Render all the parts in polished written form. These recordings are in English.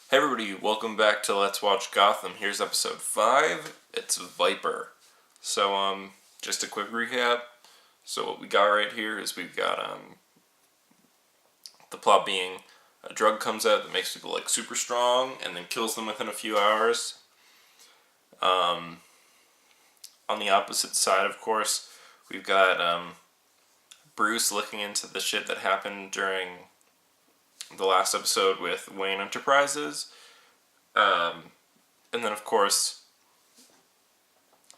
Hey everybody, welcome back to Let's Watch Gotham. Here's episode 5. It's Viper. So, just a quick recap. So what we got right here is we've got, the plot being a drug comes out that makes people, super strong and then kills them within a few hours. On the opposite side, of course, we've got, Bruce looking into the shit that happened during the last episode with Wayne Enterprises. And then, of course,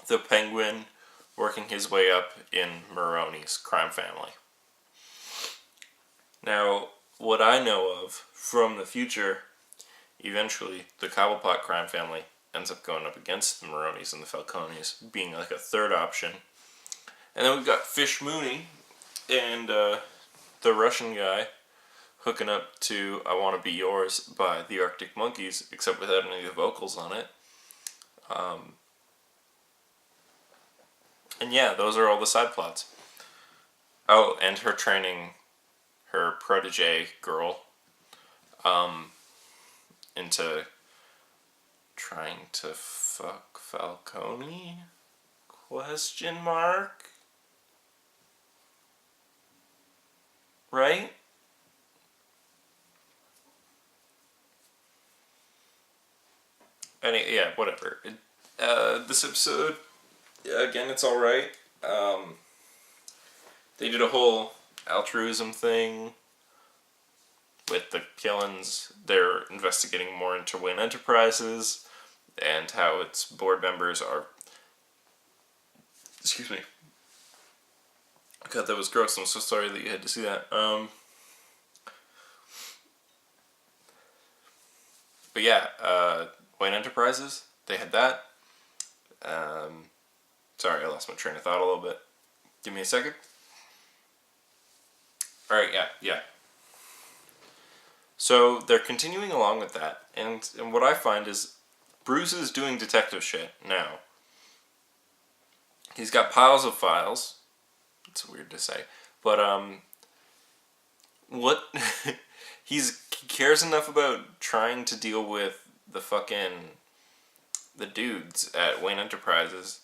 the Penguin working his way up in Maroni's crime family. Now, what I know of from the future, eventually the Cobblepot crime family ends up going up against the Maronis and the Falcones, being like a third option. And then we've got Fish Mooney and the Russian guy hooking up to I Wanna Be Yours by the Arctic Monkeys, except without any of the vocals on it. And yeah, those are all the side plots. Oh, and her training her protege girl into trying to fuck Falcone? Question mark? Right? Yeah, whatever. This episode, again, it's alright. They did a whole altruism thing with the killings. They're investigating more into Wayne Enterprises and how its board members are... Excuse me. God, that was gross. I'm so sorry that you had to see that. But yeah, Wayne Enterprises, they had that. Sorry, I lost my train of thought a little bit. Give me a second. Alright, yeah. So, they're continuing along with that, and what I find is Bruce is doing detective shit now. He's got piles of files. It's weird to say. But, what... he cares enough about trying to deal with the dudes at Wayne Enterprises,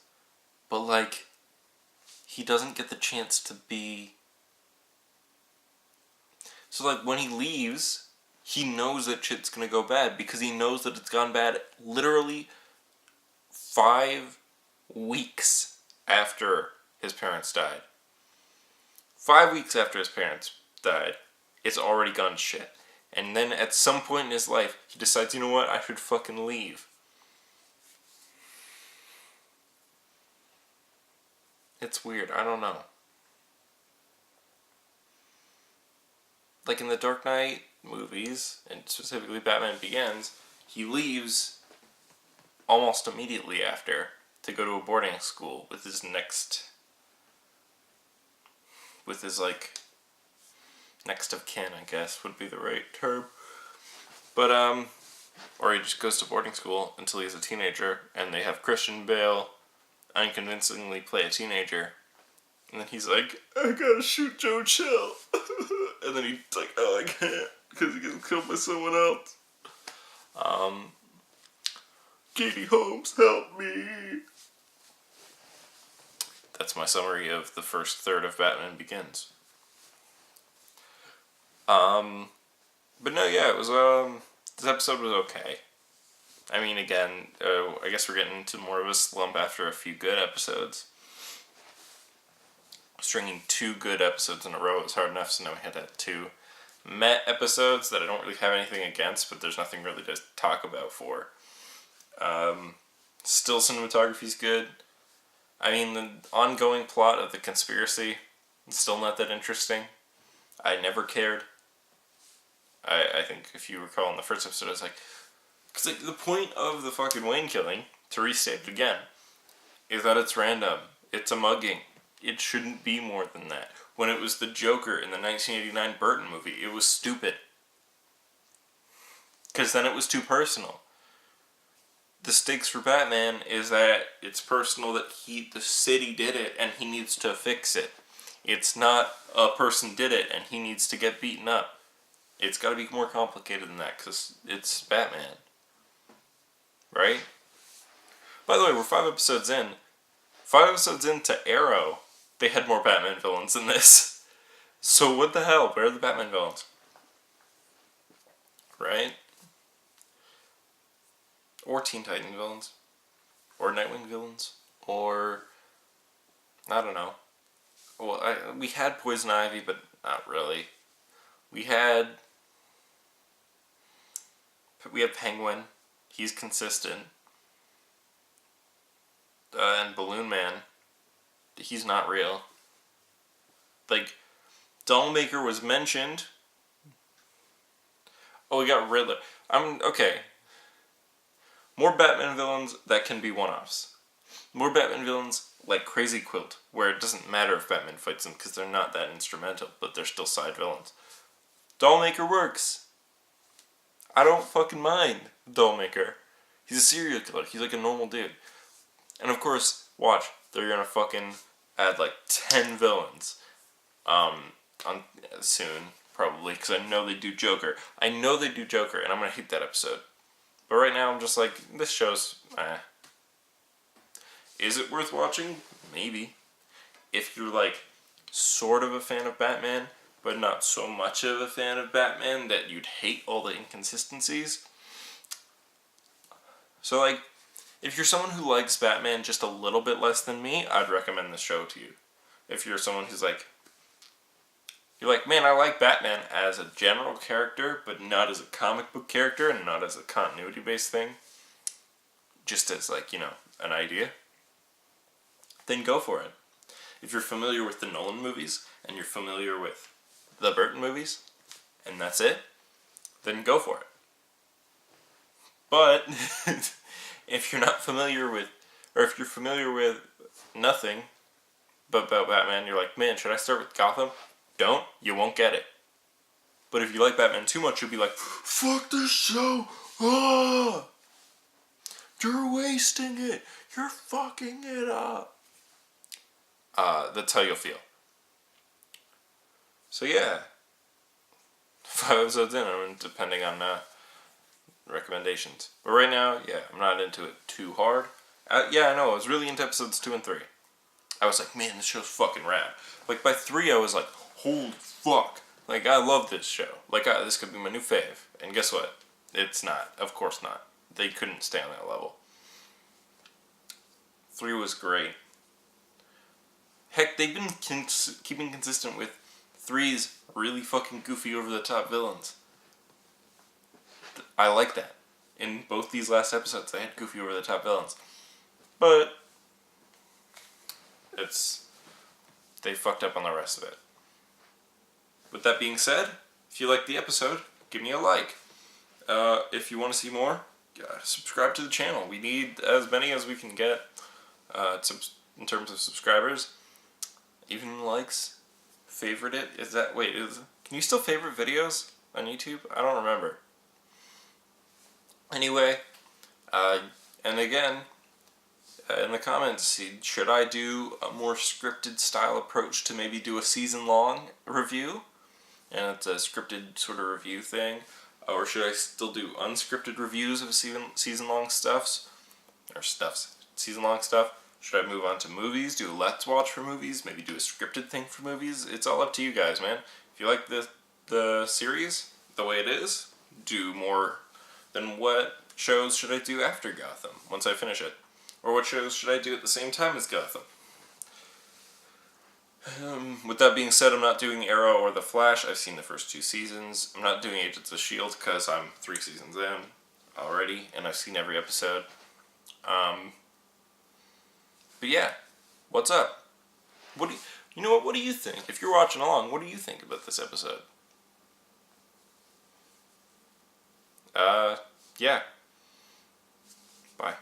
but, he doesn't get the chance to be... So, when he leaves, he knows that shit's gonna go bad, because he knows that it's gone bad literally 5 weeks after his parents died. 5 weeks after his parents died, it's already gone shit. And then at some point in his life, he decides, you know what, I should fucking leave. It's weird, I don't know. In the Dark Knight movies, and specifically Batman Begins, he leaves almost immediately after to go to a boarding school with his next of kin, I guess, would be the right term. But, or he just goes to boarding school until he's a teenager, and they have Christian Bale unconvincingly play a teenager. And then he's like, I gotta shoot Joe Chill. And then he's like, oh, I can't, because he gets killed by someone else. Katie Holmes, help me. That's my summary of the first third of Batman Begins. But no, yeah, it was, this episode was okay. I mean, again, I guess we're getting into more of a slump after a few good episodes. Stringing 2 good episodes in a row was hard enough, so now we had to have 2 meh episodes that I don't really have anything against, but there's nothing really to talk about for. Still, cinematography's good. I mean, the ongoing plot of the conspiracy is still not that interesting. I never cared. I think if you recall in the first episode, I was like... Because, the point of the fucking Wayne killing, to restate it again, is that it's random. It's a mugging. It shouldn't be more than that. When it was the Joker in the 1989 Burton movie, it was stupid. Because then it was too personal. The stakes for Batman is that it's personal that the city did it and he needs to fix it. It's not a person did it and he needs to get beaten up. It's got to be more complicated than that, because it's Batman. Right? By the way, we're 5 episodes in. 5 episodes into Arrow, they had more Batman villains than this. So what the hell? Where are the Batman villains? Right? Or Teen Titan villains. Or Nightwing villains. Or, I don't know. Well, we had Poison Ivy, but not really. We have Penguin. He's consistent. And Balloon Man. He's not real. Like, Dollmaker was mentioned. Oh, we got Riddler. Okay. More Batman villains that can be one-offs. More Batman villains like Crazy Quilt, where it doesn't matter if Batman fights them because they're not that instrumental, but they're still side villains. Dollmaker works. I don't fucking mind Dollmaker. He's a serial killer. He's like a normal dude. And of course, watch, they're gonna fucking add like 10 villains soon, probably, because I know they do Joker. And I'm gonna hate that episode. But right now, I'm just like, this show's, Is it worth watching? Maybe. If you're like, sort of a fan of Batman, but not so much of a fan of Batman that you'd hate all the inconsistencies. So like, if you're someone who likes Batman just a little bit less than me, I'd recommend this show to you. If you're someone who's like, you're like, man, I like Batman as a general character, but not as a comic book character, and not as a continuity-based thing, just as like, an idea, then go for it. If you're familiar with the Nolan movies, and you're familiar with the Burton movies, and that's it, then go for it. But if you're not familiar with, or if you're familiar with nothing but about Batman, you're like, man, should I start with Gotham? Don't. You won't get it. But if you like Batman too much, you'll be like, fuck this show! Ah! You're wasting it! You're fucking it up! That's how you'll feel. So yeah. 5 episodes in, depending on recommendations. But right now, yeah, I'm not into it too hard. Yeah, I know, I was really into episodes 2 and 3. I was like, man, this show's fucking rad. Like, by 3, I was like, holy fuck. Like, I love this show. Like, this could be my new fave. And guess what? It's not. Of course not. They couldn't stay on that level. 3 was great. Heck, they've been keeping consistent with 3's really fucking goofy over-the-top villains. I like that. In both these last episodes, they had goofy over-the-top villains. But they fucked up on the rest of it. With that being said, if you liked the episode, give me a like. If you want to see more, subscribe to the channel. We need as many as we can get in terms of subscribers. Even likes. Favorite it. Can you still favorite videos on YouTube? I don't remember. Anyway, and again, in the comments, should I do a more scripted style approach to maybe do a season-long review? And it's a scripted sort of review thing. Or should I still do unscripted reviews of season-long season-long stuff? Should I move on to movies, do a Let's Watch for movies, maybe do a scripted thing for movies? It's all up to you guys, man. If you like the series, the way it is, do more. Then what shows should I do after Gotham, once I finish it? Or what shows should I do at the same time as Gotham? With that being said, I'm not doing Arrow or The Flash. I've seen the first 2 seasons. I'm not doing Agents of S.H.I.E.L.D. because I'm 3 seasons in already, and I've seen every episode. But yeah, what's up? What do you think? If you're watching along, what do you think about this episode? Yeah. Bye.